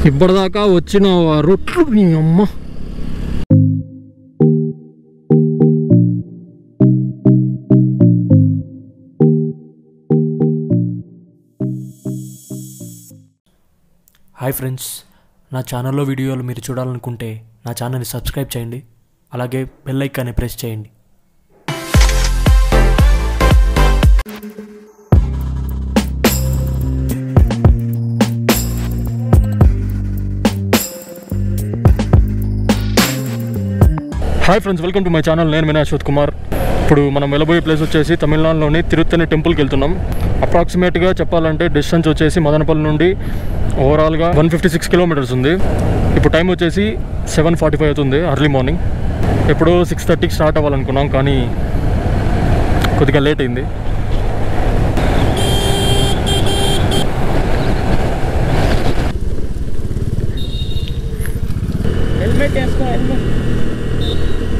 ఇప్పటిదాకా వచ్చిన రొట్లు నీ అమ్మ. హాయ్ ఫ్రెండ్స్, నా ఛానల్లో వీడియోలు మీరు చూడాలనుకుంటే నా ఛానల్ని సబ్స్క్రైబ్ చేయండి, అలాగే బెల్ ఐకాన్ని ప్రెస్ చేయండి. Hi friends, welcome to my channel. నేను మీ అశ్వత్ కుమార్. ఇప్పుడు మనం వెళ్ళబోయే ప్లేస్ వచ్చేసి తమిళనాడులోని తిరుత్తని టెంపుల్కి వెళ్తున్నాం. అప్రాక్సిమేట్గా చెప్పాలంటే డిస్టెన్స్ వచ్చేసి మదనపల్లి నుండి ఓవరాల్గా 156 కిలోమీటర్స్ ఉంది. ఇప్పుడు టైం వచ్చేసి 7:45 అవుతుంది, అర్లీ మార్నింగ్. ఎప్పుడో 6:30కి స్టార్ట్ అవ్వాలనుకున్నాం, కానీ కొద్దిగా లేట్ అయింది.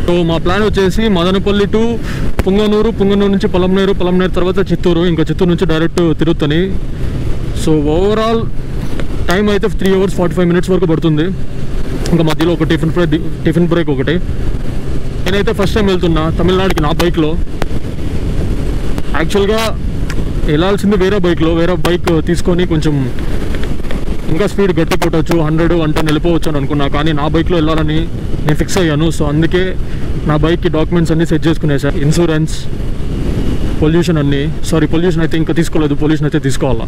సో మా ప్లాన్ వచ్చేసి మదనపల్లి టు పుంగనూరు, పుంగనూరు నుంచి పొలంనేరు, పొలంనేరు తర్వాత చిత్తూరు, ఇంకా చిత్తూరు నుంచి direct Tiruttani. So overall time అయితే 3 hours 45 minutes వరకు పడుతుంది. ఇంకా మధ్యలో ఒక టిఫిన్ బ్రేక్ ఒకటి. నేనైతే ఫస్ట్ టైం వెళ్తున్నా తమిళనాడుకి నా బైక్లో. యాక్చువల్గా వెళ్ళాల్సింది వేరే బైక్ తీసుకొని కొంచెం ఇంకా స్పీడ్ గట్టి కొట్టవచ్చు, 100-110 వెళ్ళిపోవచ్చు అని అనుకున్నా. కానీ నా బైక్లో వెళ్ళాలని నేను ఫిక్స్ అయ్యాను. సో అందుకే నా బైక్కి డాక్యుమెంట్స్ అన్నీ సెట్ చేసుకునేసాను. ఇన్సూరెన్స్, పొల్యూషన్ పొల్యూషన్ అయితే ఇంకా తీసుకోలేదు, పొల్యూషన్ అయితే తీసుకోవాలా.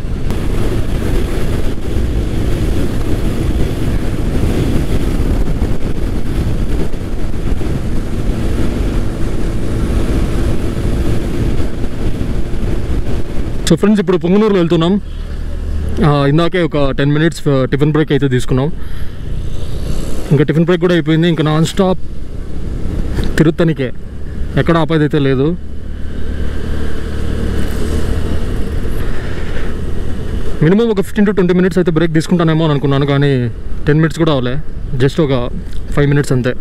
సో ఫ్రెండ్స్, ఇప్పుడు పుంగనూరులో వెళ్తున్నాం. ఇందాకే ఒక 10 minutes టిఫిన్ బ్రేక్ అయితే తీసుకున్నాం. ఇంకా టిఫిన్ బ్రేక్ కూడా అయిపోయింది. ఇంకా నాన్ స్టాప్ తిరుత్తనికే, ఎక్కడ ఆపేది అయితే లేదు. మినిమం ఒక 15 to 20 minutes అయితే బ్రేక్ తీసుకుంటానేమో అని అనుకున్నాను, కానీ 10 minutes కూడా అవలే, జస్ట్ ఒక 5 minutes అంతే.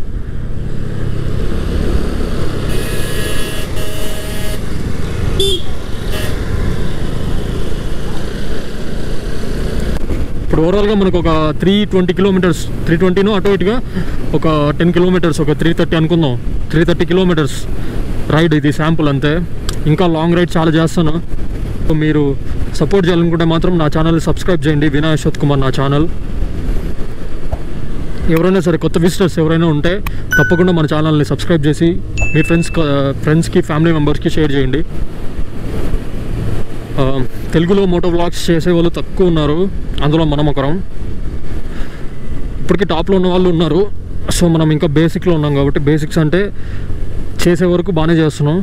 ఇప్పుడు ఓవరాల్గా మనకు ఒక 320 kilometers, 320 అటు ఇటుగా ఒక 10 kilometers, ఒక 330 అనుకుందాం. 330 kilometers రైడ్ ఇది, శాంపుల్ అంతే. ఇంకా లాంగ్ రైడ్ చాలా చేస్తాను. మీరు సపోర్ట్ చేయాలనుకుంటే మాత్రం నా ఛానల్ని సబ్స్క్రైబ్ చేయండి, వినయ్ అశ్వత్ కుమార్ నా ఛానల్. ఎవరైనా సరే కొత్త విజిటర్స్ ఎవరైనా ఉంటే తప్పకుండా మన ఛానల్ని సబ్స్క్రైబ్ చేసి మీ ఫ్రెండ్స్కి ఫ్యామిలీ మెంబర్స్కి షేర్ చేయండి. తెలుగులో మోటో వ్లాగ్స్ చేసే వాళ్ళు తక్కువ ఉన్నారు, అందులో మనం ఒకరం. ఇప్పటికీ టాప్లో ఉన్న వాళ్ళు ఉన్నారు. సో మనం ఇంకా బేసిక్లో ఉన్నాం కాబట్టి, బేసిక్స్ అంటే చేసే వరకు బాగానే చేస్తున్నాం.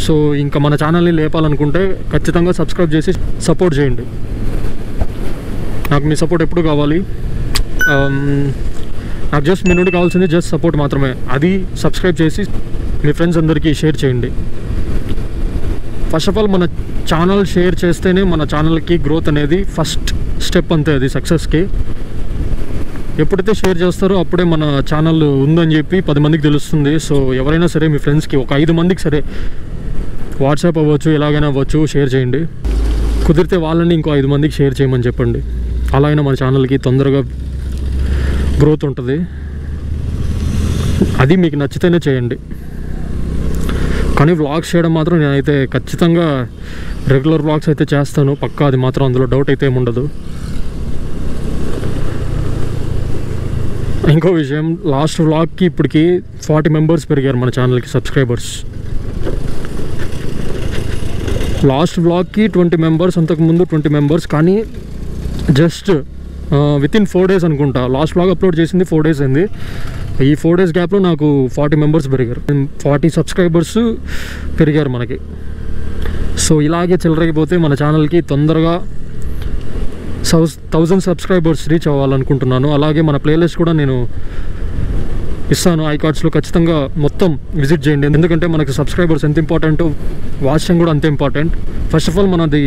సో ఇంకా మన ఛానల్ని లేపాలనుకుంటే ఖచ్చితంగా సబ్స్క్రైబ్ చేసి సపోర్ట్ చేయండి. నాకు మీ సపోర్ట్ ఎప్పుడు కావాలి. నాకు జస్ట్ మీ నుండి కావాల్సింది జస్ట్ సపోర్ట్ మాత్రమే. అది సబ్స్క్రైబ్ చేసి మీ ఫ్రెండ్స్ అందరికీ షేర్ చేయండి. ఫస్ట్ ఆఫ్ ఆల్ మన ఛానల్ షేర్ చేస్తేనే మన ఛానల్కి గ్రోత్ అనేది ఫస్ట్ స్టెప్ అంతే, అది సక్సెస్కి. ఎప్పుడైతే షేర్ చేస్తారో అప్పుడే మన ఛానల్ ఉందని చెప్పి 10 మందికి తెలుస్తుంది. సో ఎవరైనా సరే మీ ఫ్రెండ్స్కి ఒక 5 మందికి సరే, వాట్సాప్ అవ్వచ్చు, ఎలాగైనా అవ్వచ్చు, షేర్ చేయండి. కుదిరితే వాళ్ళని ఇంకో 5 మందికి షేర్ చేయమని చెప్పండి. అలా అయినా మన ఛానల్కి తొందరగా గ్రోత్ ఉంటుంది. అది మీకు నచ్చితేనే చేయండి. కానీ వ్లాగ్స్ చేయడం మాత్రం నేనైతే ఖచ్చితంగా రెగ్యులర్ వ్లాగ్స్ అయితే చేస్తాను పక్కా, అది మాత్రం అందులో డౌట్ అయితే ఏముండదు. ఇంకో విషయం, లాస్ట్ వ్లాగ్కి ఇప్పటికి 40 members పెరిగారు మన ఛానల్కి సబ్స్క్రైబర్స్. లాస్ట్ వ్లాగ్కి 20 members, అంతకుముందు 20 members, కానీ జస్ట్ వితిన్ 4 days అనుకుంటా. లాస్ట్ వ్లాగ్ అప్లోడ్ చేసింది 4 days అయింది. ఈ 4 days గ్యాప్లో నాకు 40 members పెరిగారు, 40 subscribers పెరిగారు మనకి. సో ఇలాగే చిల్లరైపోతే మన ఛానల్కి తొందరగా 1000 subscribers రీచ్ అవ్వాలనుకుంటున్నాను. అలాగే మన ప్లేలిస్ట్ కూడా నేను ఇస్తాను ఐకార్డ్స్లో, ఖచ్చితంగా మొత్తం విజిట్ చేయండి. ఎందుకంటే మనకి సబ్స్క్రైబర్స్ ఎంత ఇంపార్టెంట్, వాచ్ టైం కూడా అంతే ఇంపార్టెంట్. ఫస్ట్ ఆఫ్ ఆల్ మనది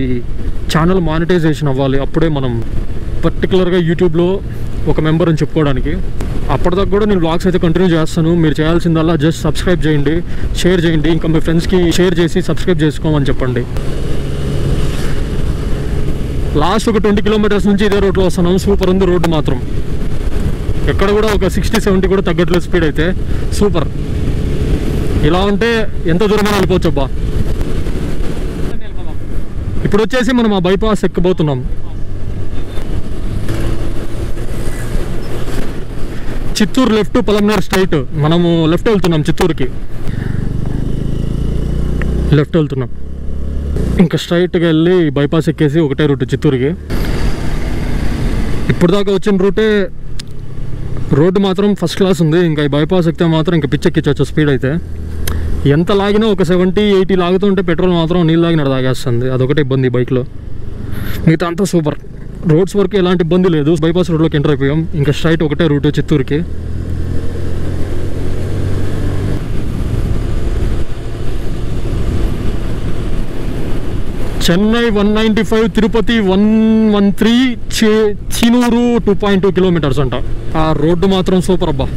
ఛానల్ మానిటైజేషన్ అవ్వాలి, అప్పుడే మనం పర్టికులర్గా యూట్యూబ్లో ఒక మెంబర్ అని చెప్పుకోవడానికి. అప్పటిదాకా కూడా నేను వ్లాగ్స్ అయితే కంటిన్యూ చేస్తాను. మీరు చేయాల్సిందల్లా జస్ట్ సబ్స్క్రైబ్ చేయండి, షేర్ చేయండి, ఇంకా మీ ఫ్రెండ్స్కి షేర్ చేసి సబ్స్క్రైబ్ చేసుకోమని చెప్పండి. లాస్ట్ ఒక 20 kilometers నుంచి ఇదే రోడ్లో వస్తున్నాం. సూపర్ ఉంది రోడ్డు మాత్రం. ఎక్కడ కూడా ఒక 60-70 కూడా తగ్గట్లేదు స్పీడ్ అయితే. సూపర్. ఇలా ఉంటే ఎంత దూరమైనా వెళ్ళిపోవచ్చు అబ్బా. ఇప్పుడు వచ్చేసి మనం ఆ బైపాస్ ఎక్కబోతున్నాం. Chittoor left, Palamaner straight. మనము లెఫ్ట్ వెళ్తున్నాం, చిత్తూరుకి లెఫ్ట్ వెళ్తున్నాం. ఇంకా స్ట్రైట్గా వెళ్ళి బైపాస్ ఎక్కేసి ఒకటే రూట్ చిత్తూరుకి. ఇప్పుడు దాకా వచ్చిన రూటే రోడ్డు మాత్రం ఫస్ట్ క్లాస్ ఉంది. ఇంకా ఈ బైపాస్ ఎక్కితే మాత్రం ఇంకా పిచ్చెక్కించవచ్చు స్పీడ్ అయితే. ఎంత లాగినా ఒక 70-80 లాగుతుంటే పెట్రోల్ మాత్రం నీళ్ళు లాగినట్టు తాగేస్తుంది. అదొకటే ఇబ్బంది బైక్లో. మిగతా అంతా సూపర్. రోడ్స్ వరకు ఎలాంటి ఇబ్బంది లేదు. బైపాస్ రోడ్లోకి ఎంటర్ అయిపోయాం. ఇంకా స్ట్రైట్ ఒకటే రూట్ చిత్తూరుకి. చెన్నై 195, తిరుపతి 113, చినూరు 2.2 కిలోమీటర్స్ అంట. ఆ రోడ్డు మాత్రం సూపర్ అబ్బా.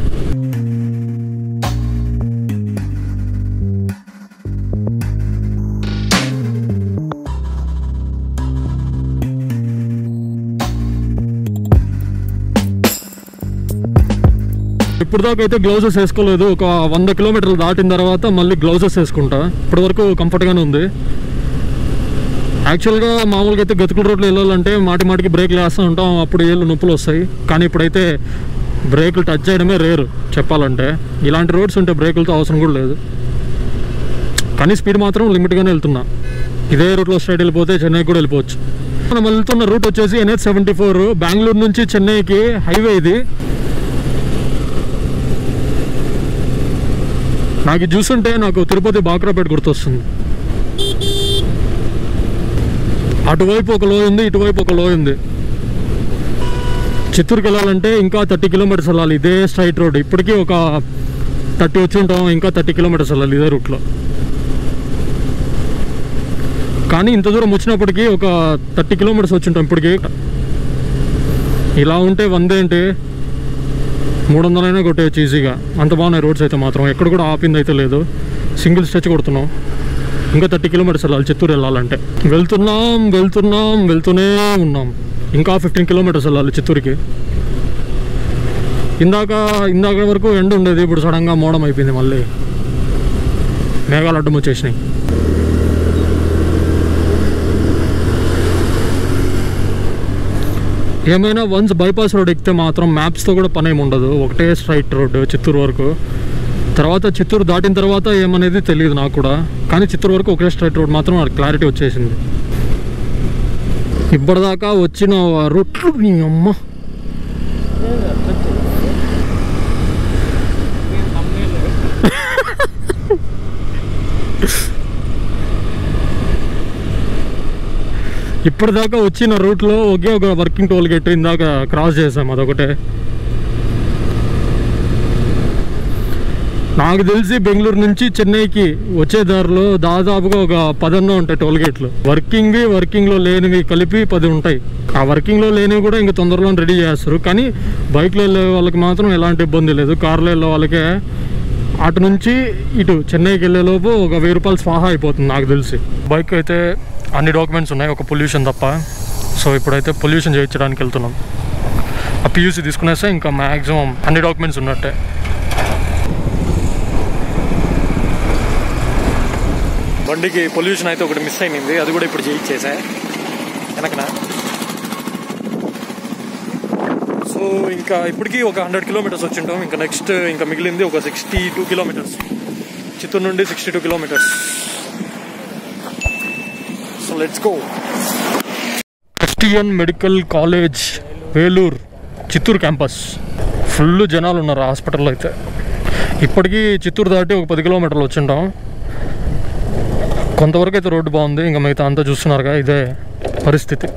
ఇప్పుడు దాకా అయితే గ్లౌజెస్ వేసుకోలేదు. ఒక 100 కిలోమీటర్లు దాటిన తర్వాత మళ్ళీ గ్లౌజెస్ వేసుకుంటా. ఇప్పటి వరకు కంఫర్ట్గానే ఉంది. యాక్చువల్గా మామూలుగా అయితే గతుకుల రోడ్లు వెళ్ళాలంటే మాటికి బ్రేక్లు వేస్తూ ఉంటాం, అప్పుడు ఏళ్ళు నొప్పులు వస్తాయి. కానీ ఇప్పుడైతే బ్రేకులు టచ్ చేయడమే రేరు చెప్పాలంటే. ఇలాంటి రోడ్స్ ఉంటే బ్రేకులతో అవసరం కూడా లేదు. కానీ స్పీడ్ మాత్రం లిమిట్గానే వెళ్తున్నా. ఇదే రూట్లో స్ట్రైట్ వెళ్ళిపోతే చెన్నైకి కూడా వెళ్ళిపోవచ్చు. మనం వెళ్తున్న రూట్ వచ్చేసి NH74, బెంగళూరు నుంచి చెన్నైకి హైవే ఇది. నాకు చూస్తుంటే నాకు తిరుపతి బాక్రాపేట గుర్తొస్తుంది. అటువైపు ఒక లోయ ఉంది, ఇటువైపు ఒక లోయ ఉంది. చిత్తూరుకి వెళ్ళాలంటే ఇంకా 30 కిలోమీటర్స్ వెళ్ళాలి ఇదే స్ట్రైట్ రోడ్. ఇప్పటికీ ఒక 30 వచ్చి ఉంటాం, ఇంకా 30 కిలోమీటర్స్ వెళ్ళాలి ఇదే రూట్లో. కానీ ఇంత దూరం వచ్చినప్పటికీ ఒక 30 కిలోమీటర్స్ వచ్చి ఉంటాం ఇప్పటికీ. ఇలా ఉంటే 100 ఏంటి 300 కొట్టేయచ్చు ఈజీగా. అంత బాగున్నాయి రోడ్స్ అయితే మాత్రం. ఎక్కడ కూడా ఆపింది అయితే లేదు. సింగిల్ స్ట్రెచ్ కొడుతున్నాం. ఇంకా 30 కిలోమీటర్స్ వెళ్ళాలి చిత్తూరు వెళ్ళాలంటే. వెళ్తూనే ఉన్నాం. ఇంకా 15 కిలోమీటర్స్ వెళ్ళాలి చిత్తూరుకి. ఇందాక వరకు ఎండ ఉండేది, ఇప్పుడు సడన్గా మోడం అయిపోయింది. మళ్ళీ మేఘాలు అడ్డం వచ్చేసినాయి. ఏమైనా వన్స్ బైపాస్ రోడ్ ఎక్కితే మాత్రం మ్యాప్స్తో కూడా పని ఏమి ఉండదు. ఒకటే స్ట్రైట్ రోడ్డు చిత్తూరు వరకు. తర్వాత చిత్తూరు దాటిన తర్వాత ఏమనేది తెలియదు నాకు కూడా. కానీ చిత్తూరు వరకు ఒకే స్ట్రైట్ రోడ్ మాత్రం నాకు క్లారిటీ వచ్చేసింది. ఇప్పటిదాకా వచ్చిన రూట్లు నీ అమ్మ. ఇప్పటిదాకా వచ్చిన రూట్లో ఒకే ఒక వర్కింగ్ టోల్ గేట్ ఇందాక క్రాస్ చేసాం, అదొకటే. నాకు తెలిసి బెంగళూరు నుంచి చెన్నైకి వచ్చే దారిలో దాదాపుగా ఒక 10 ఉంటాయి టోల్ గేట్లు. వర్కింగ్లో లేనివి కలిపి 10 ఉంటాయి. ఆ వర్కింగ్లో లేనివి కూడా ఇంకా తొందరలో రెడీ చేస్తారు. కానీ బైక్లో వెళ్ళే వాళ్ళకి మాత్రం ఎలాంటి ఇబ్బంది లేదు. కార్లో వెళ్ళే వాళ్ళకే అటు నుంచి ఇటు చెన్నైకి వెళ్ళేలోపు ఒక 1000 రూపాయలు స్వాహా అయిపోతుంది నాకు తెలిసి. బైక్ అయితే అన్ని డాక్యుమెంట్స్ ఉన్నాయి, ఒక పొల్యూషన్ తప్ప. సో ఇప్పుడైతే పొల్యూషన్ చేయించడానికి వెళ్తున్నాం. ఆ PUC తీసుకునేస్తే ఇంకా మ్యాక్సిమం అన్ని డాక్యుమెంట్స్ ఉన్నట్టే. బండికి పొల్యూషన్ అయితే ఒకటి మిస్ అయింది, అది కూడా ఇప్పుడు చేయించేసా వెనకన. సో ఇంకా ఇప్పటికీ ఒక 100 కిలోమీటర్స్ వచ్చింటాం. ఇంకా నెక్స్ట్ ఇంకా మిగిలింది ఒక 62 కిలోమీటర్స్. చిత్తూరు నుండి 62 kilometres. So let's go. Christian medical college Vellore Chittoor campus. Full జనాలు ఉన్నారు హాస్పిటల్లో అయితే. ఇప్పటికీ చిత్తూరు దాటి ఒక 10 కిలోమీటర్లు వచ్చింటాం. కొంతవరకు అయితే రోడ్డు బాగుంది. ఇంకా మిగతా అంతా చూస్తున్నారుగా ఇదే పరిస్థితి.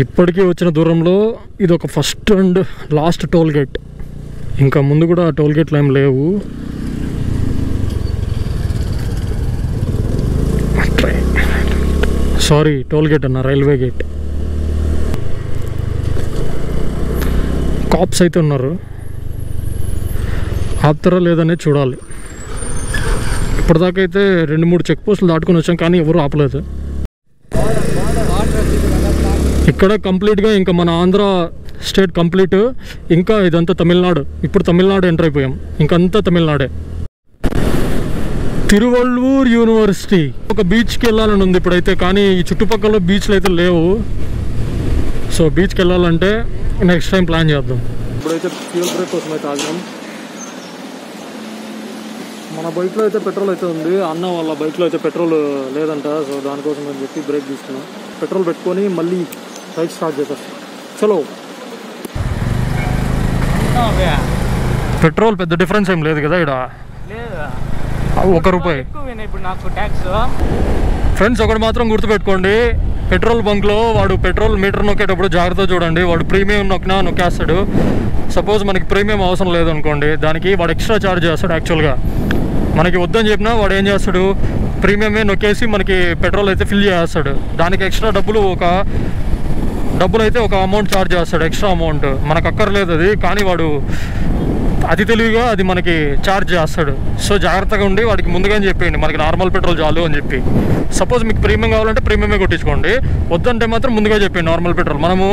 ఇప్పటికీ వచ్చిన దూరంలో ఇది ఒక first and last toll gate. ఇంకా ముందు కూడా టోల్ గేట్లు ఏం లేవు. సారీ, టోల్ గేట్ అన్న, రైల్వే గేట్. కాప్స్ అయితే ఉన్నారు, ఆపుతారా లేదనే చూడాలి. ఇప్పటిదాకా అయితే 2-3 చెక్ పోస్టులు దాటుకొని వచ్చాం, కానీ ఎవరు ఆపలేదు. ఇక్కడ కంప్లీట్గా ఇంకా మన ఆంధ్ర స్టేట్ కంప్లీట్. ఇంకా ఇదంతా తమిళనాడు. ఇప్పుడు తమిళనాడు ఎంటర్ అయిపోయాం, ఇంకంతా తమిళనాడే. తిరువళ్ళూర్ యూనివర్సిటీ. ఒక బీచ్కి వెళ్ళాలని ఉంది ఇప్పుడైతే, కానీ ఈ చుట్టుపక్కల బీచ్లు అయితే లేవు. సో బీచ్కి వెళ్ళాలంటే నెక్స్ట్ టైం ప్లాన్ చేద్దాం. ఇప్పుడైతే ఫ్యూల్ బ్రేక్ కోసం అయితే ఆగాం. మన బైక్లో అయితే పెట్రోల్ అయితే ఉంది, అన్న వాళ్ళ బైక్లో అయితే పెట్రోల్ లేదంట. సో దానికోసం అని చెప్పి బ్రేక్ తీసుకున్నాం. పెట్రోల్ పెట్టుకొని మళ్ళీ రైడ్ స్టార్ట్ చేద్దాం. చలో. పెట్రోల్ పెద్ద డిఫరెన్స్ ఏం లేదు కదా ఇక్కడ, ₹1. ఫ్రెండ్స్ ఒకటి మాత్రం గుర్తుపెట్టుకోండి, పెట్రోల్ బంక్లో వాడు పెట్రోల్ మీటర్ నొక్కేటప్పుడు జాగ్రత్తగా చూడండి. వాడు ప్రీమియం నొక్కేస్తాడు. సపోజ్ మనకి ప్రీమియం అవసరం లేదనుకోండి, దానికి వాడు ఎక్స్ట్రా ఛార్జ్ చేస్తాడు. యాక్చువల్గా మనకి వద్దని చెప్పినా వాడు ఏం చేస్తాడు, ప్రీమియమే నొక్కేసి మనకి పెట్రోల్ అయితే ఫిల్ చేస్తాడు. దానికి ఎక్స్ట్రా డబ్బులు అయితే ఒక అమౌంట్ ఛార్జ్ చేస్తాడు, ఎక్స్ట్రా అమౌంట్. మనకు అక్కర్లేదు అది, కానీ వాడు అతి తెలివిగా అది మనకి ఛార్జ్ చేస్తాడు. సో జాగ్రత్తగా ఉండి వాడికి ముందుగానే చెప్పేయండి, మనకి నార్మల్ పెట్రోల్ చాలు అని చెప్పి. సపోజ్ మీకు ప్రీమియం కావాలంటే ప్రీమియమే కొట్టించుకోండి, వద్దంటే మాత్రం ముందుగా చెప్పండి నార్మల్ పెట్రోల్. మనము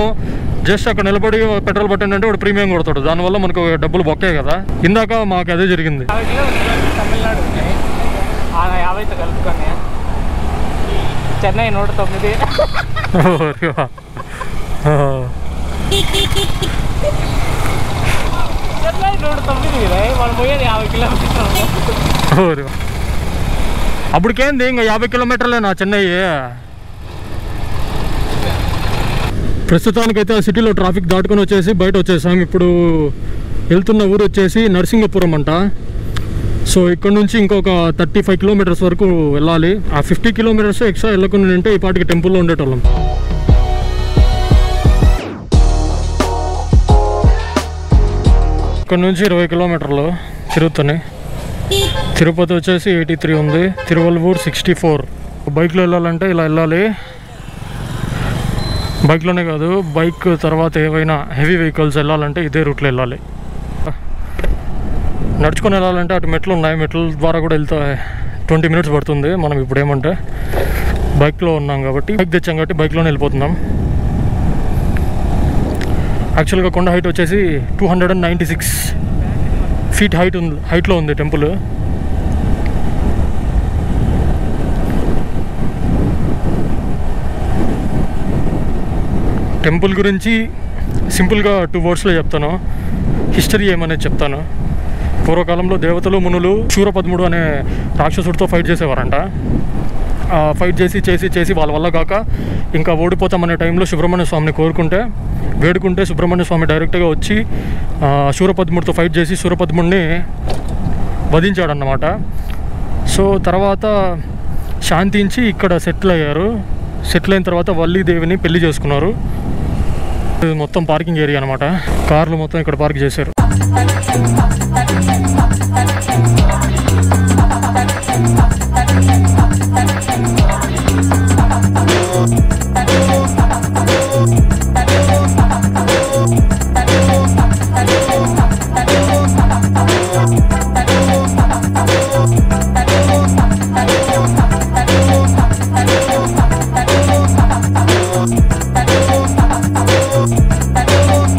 జస్ట్ అక్కడ నిలబడి పెట్రోల్ పట్టండి అంటే వాడు ప్రీమియం కొడతాడు, దానివల్ల మనకు డబ్బులు బొక్కే కదా. ఇందాక మాకు అదే జరిగింది. చెన్నై 109. అప్పటికేంది ఇంకా 50 కిలోమీటర్లే నా చెన్నై. ప్రస్తుతానికైతే ఆ సిటీలో ట్రాఫిక్ దాటుకొని వచ్చేసి బయట వచ్చేసాం. ఇప్పుడు వెళ్తున్న ఊరు వచ్చేసి నరసింగపురం అంట. సో ఇక్కడ నుంచి ఇంకొక 35 కిలోమీటర్స్ వరకు వెళ్ళాలి. ఆ 50 కిలోమీటర్స్ ఎక్స్ట్రా వెళ్ళకుండా ఉంటే ఈ పాటికి టెంపుల్లో ఉండేటోళ్ళం. ఇక్కడ నుంచి 20 కిలోమీటర్లు తిరుగుతున్నాయి. తిరుపతి వచ్చేసి 83 ఉంది, తిరువళ్ళూర్ 64. బైక్లో వెళ్ళాలంటే ఇలా వెళ్ళాలి. బైక్లోనే కాదు, బైక్ తర్వాత ఏవైనా హెవీ వెహికల్స్ వెళ్ళాలంటే ఇదే రూట్లో వెళ్ళాలి. నడుచుకొని వెళ్ళాలంటే అటు మెట్లు ఉన్నాయి, మెట్ల ద్వారా కూడా వెళ్తే 20 మినిట్స్ పడుతుంది. మనం ఇప్పుడు ఏమంటే బైక్లో ఉన్నాం కాబట్టి, బైక్ తెచ్చాం కాబట్టి బైక్లోనే వెళ్ళిపోతున్నాం. యాక్చువల్గా కొండ హైట్ వచ్చేసి 296 ఫీట్ హైట్లో ఉంది టెంపుల్. టెంపుల్ గురించి సింపుల్గా 2 వర్డ్స్లో చెప్తాను. హిస్టరీ ఏమనేది చెప్తాను. పూర్వకాలంలో దేవతలు మునులు శూరపద్ముడు అనే రాక్షసుడితో ఫైట్ చేసేవారంట. ఫైట్ చేసి వాళ్ళ వల్ల కాక ఇంకా ఓడిపోతామనే టైంలో సుబ్రహ్మణ్య స్వామిని వేడుకుంటే సుబ్రహ్మణ్య స్వామి డైరెక్ట్గా వచ్చి శూరపద్ముడితో ఫైట్ చేసి శూరపద్ముడిని వధించాడన్నమాట. సో తర్వాత శాంతించి ఇక్కడ సెటిల్ అయ్యారు. సెటిల్ అయిన తర్వాత వల్లీదేవిని పెళ్లి చేసుకున్నారు. ఇది మొత్తం పార్కింగ్ ఏరియా అనమాట. కార్లు మొత్తం ఇక్కడ పార్క్ చేశారు.